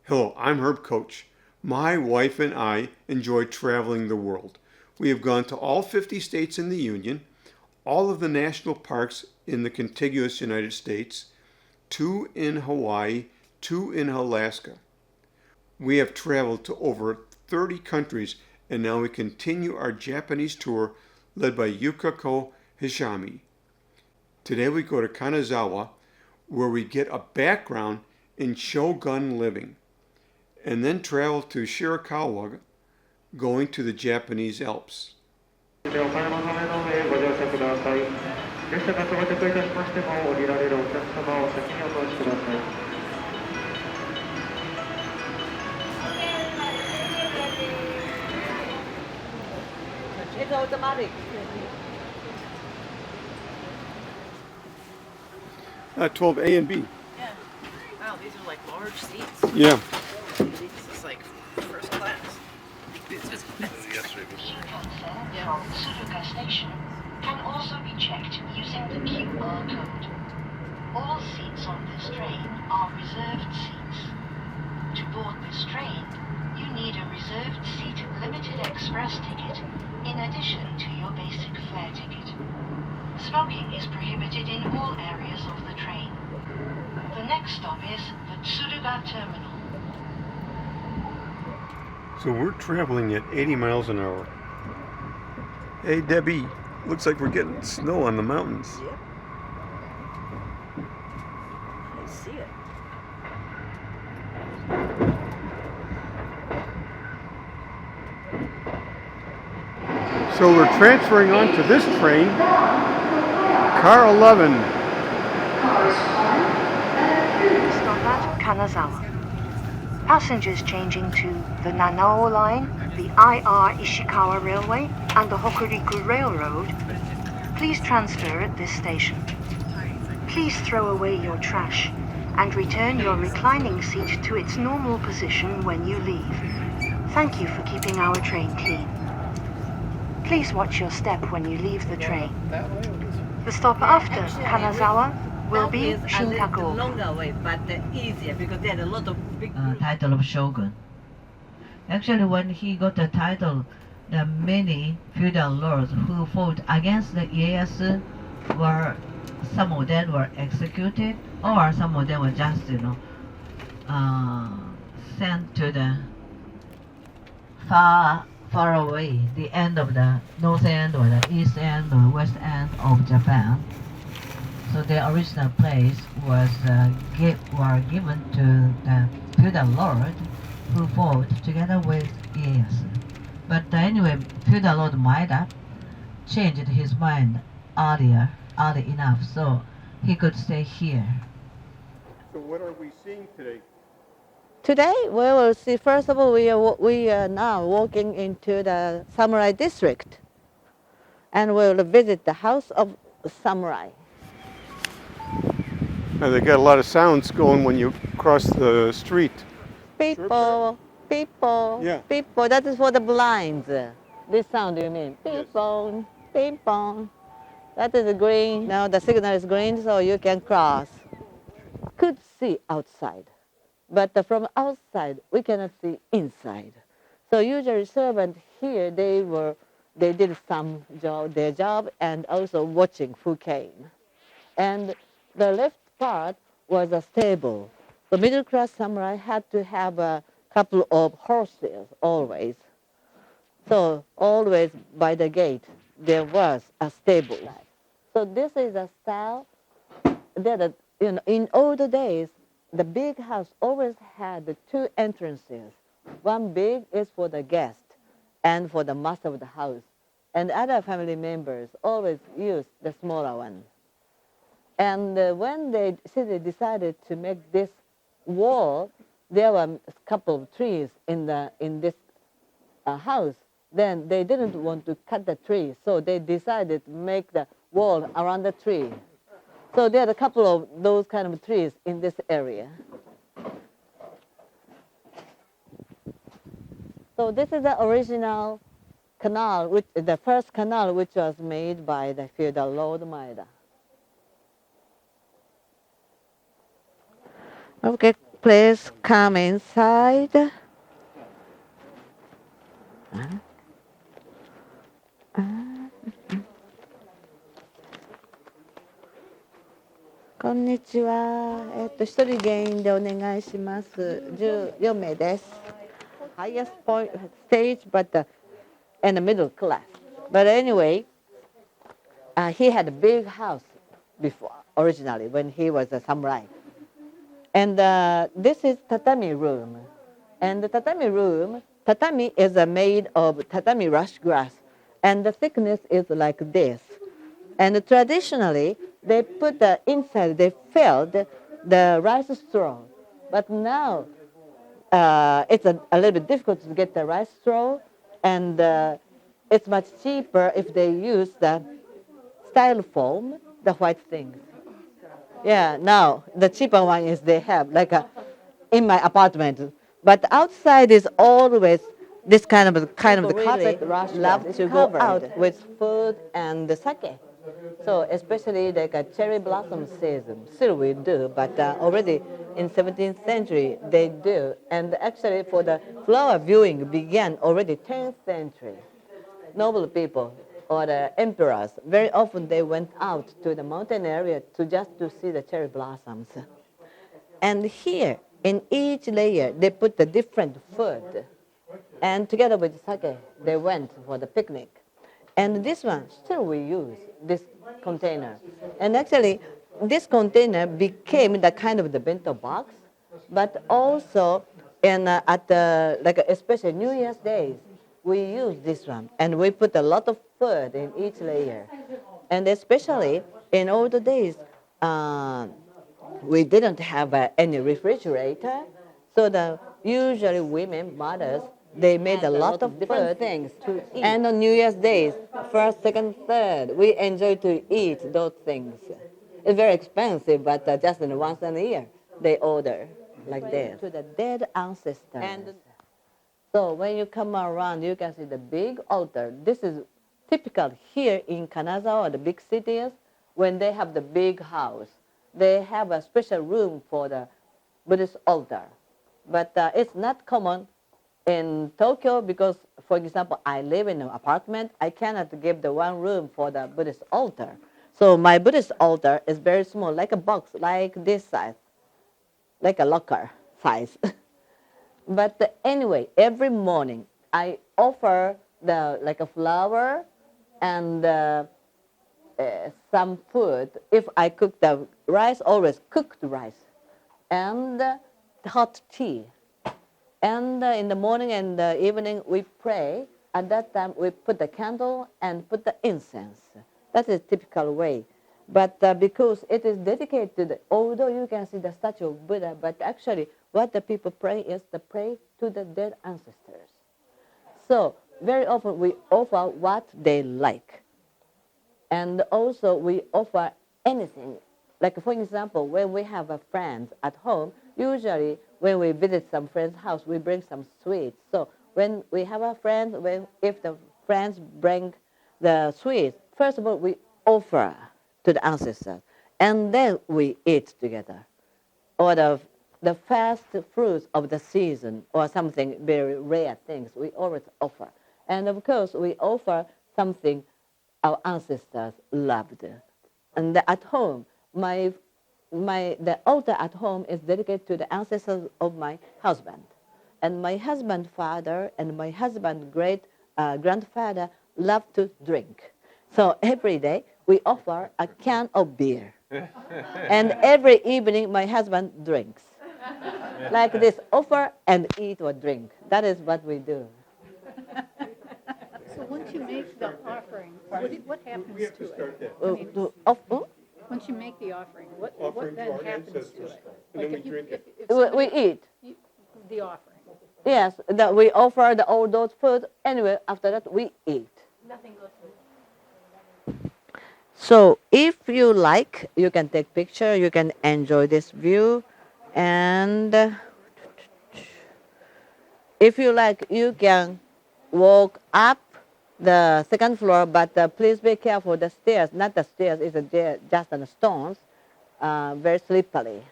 Hello, I'm Herb Coach. My wife and I enjoy traveling the world. We have gone to all 50 states in the Union, all of the national parks in the contiguous United States, 2 in Hawaii, 2 in Alaska. We have traveled to over 30 countries, and now we continue our Japanese tour led by Yukiko Hishami. Today we go to Kanazawa, where we get a background in shogun living, and then travel to Shirakawago, going to the Japanese Alps. It's automatic. 12A and B. Yeah. Wow, these are like large seats. Yeah. This is like first class. From Suzuka Station can also be checked using the QR code. All seats on this train are reserved seats. To board this train, you need a reserved seat limited express ticket in addition to your basic fare ticket. Smoking is prohibited in all areas of the train. The next stop is the Tsuruga Terminal. So we're traveling at 80 miles an hour. Hey Debbie, looks like we're getting snow on the mountains. Yep. I see it. So we're transferring on to this train, car 11. Stop at Kanazawa. Passengers changing to the Nanao Line, the IR Ishikawa Railway, and the Hokuriku Railroad, please transfer at this station. Please throw away your trash and return your reclining seat to its normal position when you leave. Thank you for keeping our train clean. Please watch your step when you leave the train. The stop after Kanazawa will be Shirakawago. Longer way, but easier because there are a lot of big title of shogun. Actually, when he got the title, the many feudal lords who fought against the Ieyasu were, some of them were executed, or some of them were just, sent to the far away, the end of the north end or the east end or west end of Japan. So the original place was were given to the feudal lord who fought together with Ieyasu. But anyway, feudal lord Maeda changed his mind early enough, so he could stay here. So what are we seeing today? Today, we will see, first of all, we are now walking into the samurai district, and we will visit the house of samurai. Now they got a lot of sounds going when you cross the street. People, people, Yeah. people, that is for the blinds. This sound you mean? Yes. People, people. That is green. Now the signal is green, so you can cross. Could see outside, but from outside, we cannot see inside. So usually servant here, they did their job, and also watching who came. And the left part was a stable. The middle class samurai had to have a couple of horses always. So always by the gate, there was a stable. So this is a style that, in older days, the big house always had the two entrances. One big is for the guest and for the master of the house. And other family members always used the smaller one. And when they decided to make this wall, there were a couple of trees in this house. Then they didn't want to cut the tree, so they decided to make the wall around the tree. So there are a couple of those kind of trees in this area. So this is the original canal, the first canal which was made by the feudal Lord Maeda. Okay, please come inside. Konnichiwa. 一人原因でお願いします。14名です。Highest point stage, but in the middle class. But anyway, he had a big house before, originally, when he was a samurai. And this is tatami room. And the tatami room, tatami is made of tatami rush grass. And the thickness is like this. And traditionally, they put inside, they filled the rice straw. But now, it's a little bit difficult to get the rice straw. And it's much cheaper if they use the styrofoam, the white things. Yeah, now the cheaper one is they have, like in my apartment. But outside is always this kind of the carpet rush love to go out with food and the sake. So especially like a cherry blossom season, still we do, but already in 17th century they do. And actually for the flower viewing began already 10th century. Noble people or the emperors, very often they went out to the mountain area to see the cherry blossoms. And here, in each layer, they put the different food. And together with sake, they went for the picnic. And this one, still we use this container. And actually, this container became the kind of the bento box, but also at the, like especially New Year's days, we use this one. And we put a lot of food in each layer. And especially in older days, we didn't have any refrigerator. So usually women, mothers, they made a lot of different things to eat. And on New Year's days, first, second, third, we enjoy to eat those things. It's very expensive, but just once a year, they order like this. To the dead ancestors. And so when you come around, you can see the big altar. This is typical here in Kanazawa, the big cities, when they have the big house. They have a special room for the Buddhist altar. But it's not common in Tokyo because, for example, I live in an apartment. I cannot give the one room for the Buddhist altar. So my Buddhist altar is very small, like a box, like this size, like a locker size. But anyway, every morning I offer like a flower and some food. If I cook the rice, always cooked rice and hot tea. And in the morning and the evening we pray. At that time we put the candle and put the incense. That is typical way. But because it is dedicated, although you can see the statue of Buddha, but actually what the people pray is to pray to the dead ancestors. So very often we offer what they like. And also we offer anything. Like for example, when we have a friend at home, usually when we visit some friend's house, we bring some sweets. So when we have a friend, if the friends bring the sweets, first of all, we offer to the ancestors, and then we eat together. Or the first fruits of the season, or something very rare things, we always offer. And of course, we offer something our ancestors loved. And at home, the altar at home is dedicated to the ancestors of my husband. And my husband's father and my husband's great grandfather loved to drink. So every day we offer a can of beer. And every evening my husband drinks. Like this, offer and eat or drink. That is what we do. So once you make the offering, what happens to it? Once you make the offering, what then happens to it? Like if We eat. the offering. Yes, we offer all those food. Anyway, after that we eat. Nothing goes to So if you like, you can take picture, you can enjoy this view. And if you like, you can walk up the second floor, but please be careful, the stairs, not the stairs, it's just on the stones, very slippery.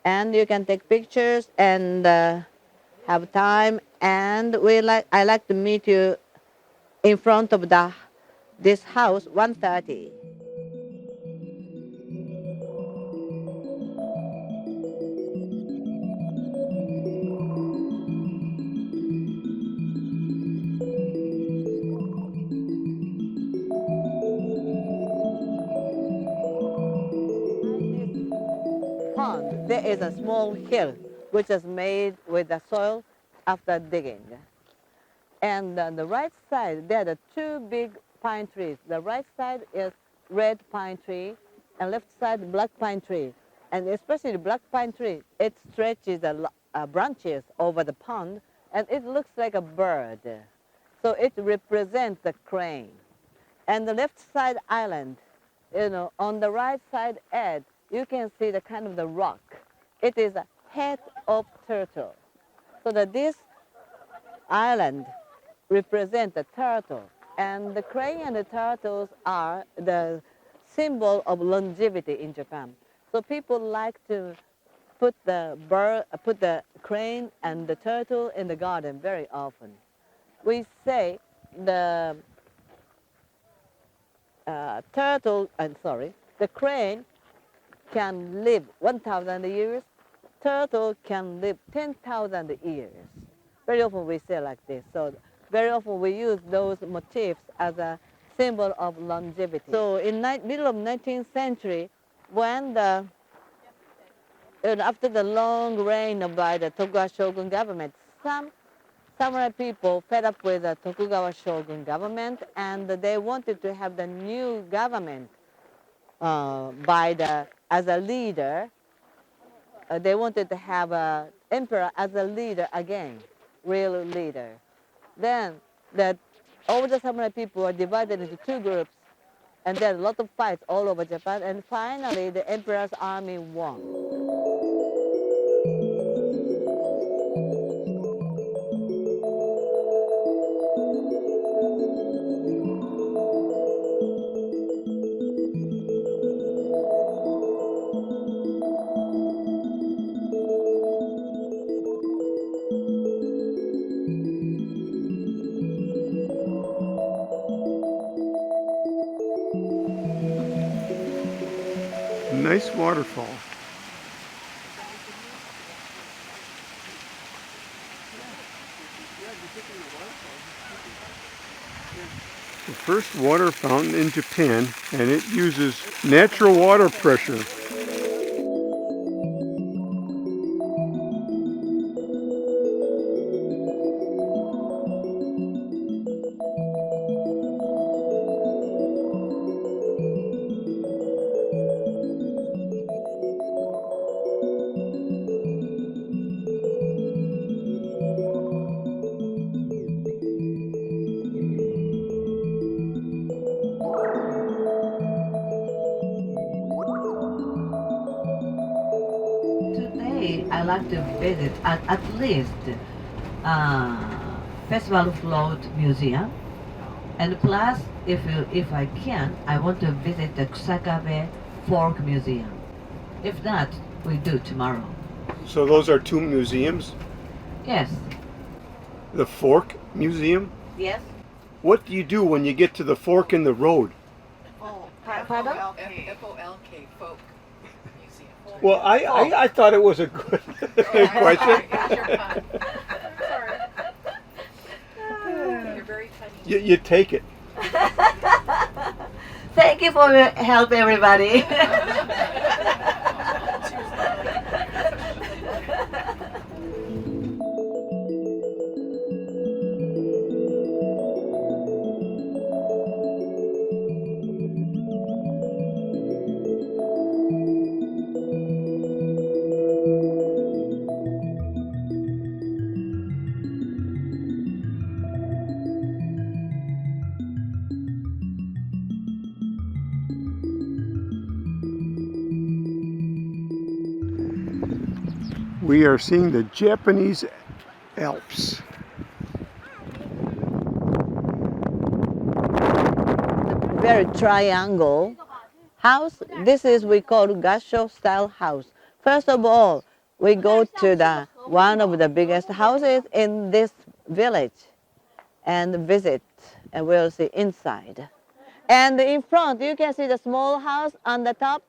and you can take pictures and have time. And I like to meet you in front of this house 1:30. Pond, there is a small hill which is made with the soil after digging. And on the right side, there are two big pine trees. The right side is red pine tree, and left side black pine tree. And especially the black pine tree, it stretches the branches over the pond, and it looks like a bird. So it represents the crane. And the left side island, on the right side edge, you can see the kind of the rock. It is a head of turtle. So that this island represents the turtle. And the crane and the turtles are the symbol of longevity in Japan. So people like to put the crane and the turtle in the garden very often. We say the the crane can live 1,000 years, turtle can live 10,000 years. Very often we say like this. So very often we use those motifs as a symbol of longevity. So in middle of 19th century, when after the long reign by the Tokugawa shogun government, some samurai people fed up with the Tokugawa shogun government, and they wanted to have the new government as a leader. They wanted to have an emperor as a leader again, real leader. Then all the samurai people were divided into two groups, and there are a lot of fights all over Japan, and finally the emperor's army won. Nice waterfall. The first water fountain in Japan, and it uses natural water pressure. I like to visit at least Festival Float Museum, and plus, if I can, I want to visit the Kusakabe Folk Museum. If not, we do tomorrow. So those are two museums? Yes. The Fork Museum? Yes. What do you do when you get to the fork in the road? Oh, Pardon? F-O-L-K, folk museum. Well, I thought it was a good question. Sorry. You're very funny. You take it. Thank you for your help, everybody. We are seeing the Japanese Alps. Very triangle house. This is we call gasho style house. First of all, we go to the one of the biggest houses in this village and visit, and we'll see inside. And in front, you can see the small house on the top.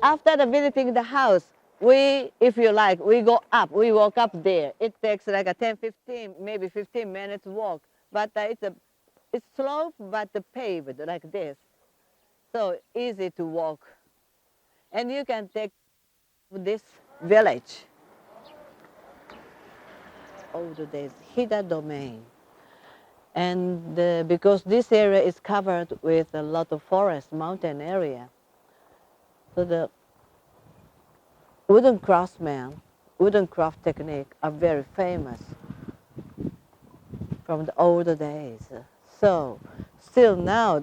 After the visiting the house, we, if you like, we go up, we walk up there. It takes like a 10, 15, maybe 15 minutes walk, but it's slope, but paved like this. So easy to walk. And you can take this village. Old days, Hida domain. And because this area is covered with a lot of forest, mountain area, so the wooden craftsmen, wooden craft technique are very famous from the older days. So still now,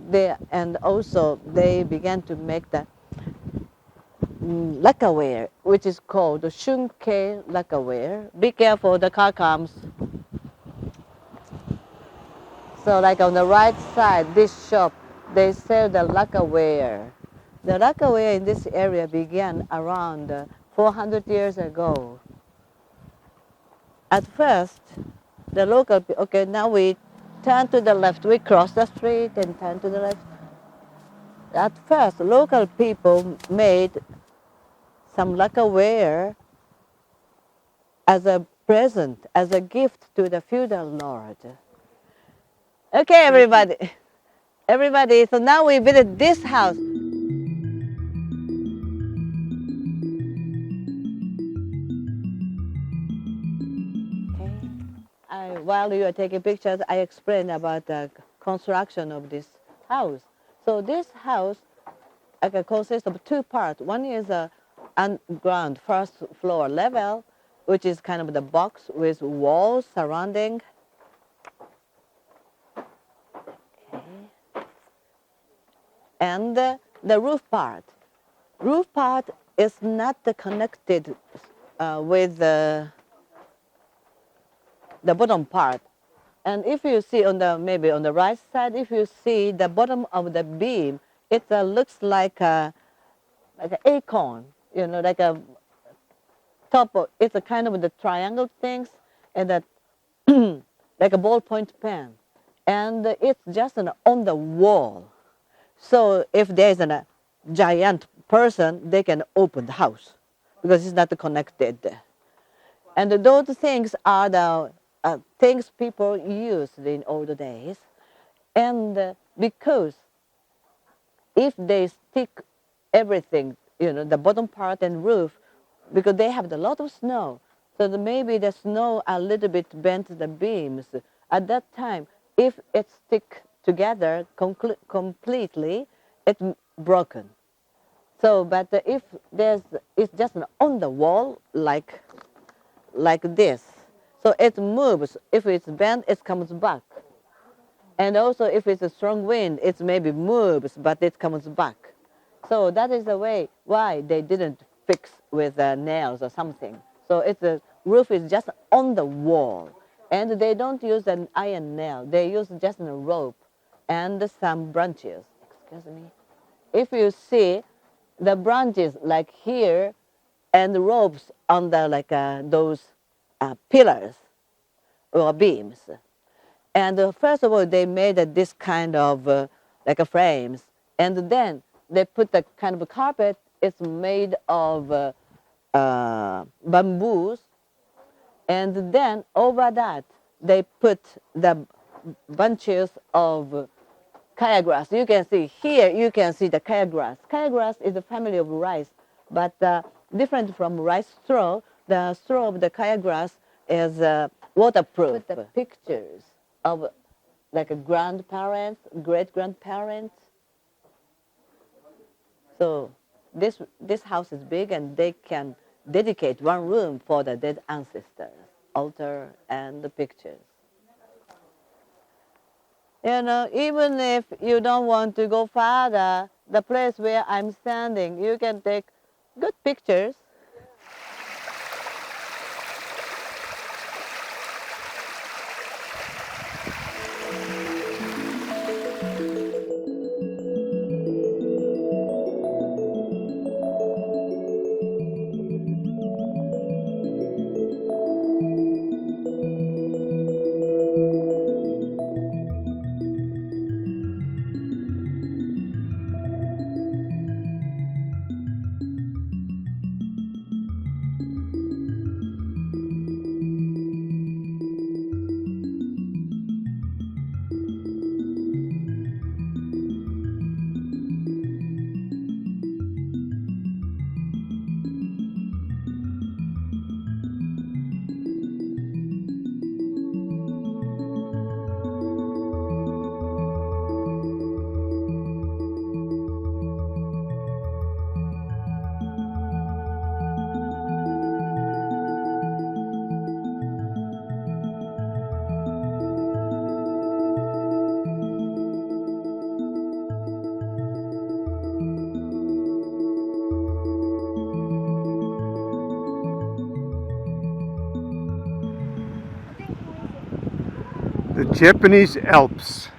and also they began to make the lacquerware, which is called the shunke lacquerware. Be careful, the car comes. So like on the right side, this shop, they sell the lacquerware. The lacquerware in this area began around 400 years ago. At first, the local, okay, now we turn to the left, we cross the street and turn to the left. At first, local people made some lacquerware as a present, as a gift to the feudal lord. Okay, everybody. Everybody, so now we visit this house. Okay. While you are taking pictures, I explained about the construction of this house. So this house consists of two parts. One is a underground first floor level, which is kind of the box with walls surrounding. Okay. And the roof part. Roof part is not connected with the bottom part. And if you see maybe on the right side, if you see the bottom of the beam, it looks like an acorn, you know, like a top of, it's a kind of the triangle things, and that like a ballpoint pen. And it's just on the wall. So if there's a giant person, they can open the house because it's not connected. And those things are the things people used in old days. And because if they stick everything, you know, the bottom part and roof, because they have a lot of snow, so maybe the snow a little bit bent the beams. At that time, if it stick together completely, it's broken. So, but if it's just on the wall like this, so it moves. If it's bent, it comes back. And also, if it's a strong wind, it maybe moves, but it comes back. So that is the way why they didn't fix with nails or something. So the roof is just on the wall. And they don't use an iron nail. They use just a rope and some branches. Excuse me. If you see the branches like here and the ropes on the those pillars or beams. And first of all, they made this kind of frames. And then they put the kind of a carpet. It's made of bamboos. And then over that, they put the bunches of kaya grass. You can see here, you can see the kaya grass. Kaya grass is a family of rice, but different from rice straw. The straw of the kaya grass is waterproof. Put the pictures of grandparents, great-grandparents. So this house is big, and they can dedicate one room for the dead ancestors, altar and the pictures. You know, even if you don't want to go farther, the place where I'm standing, you can take good pictures. The Japanese Alps.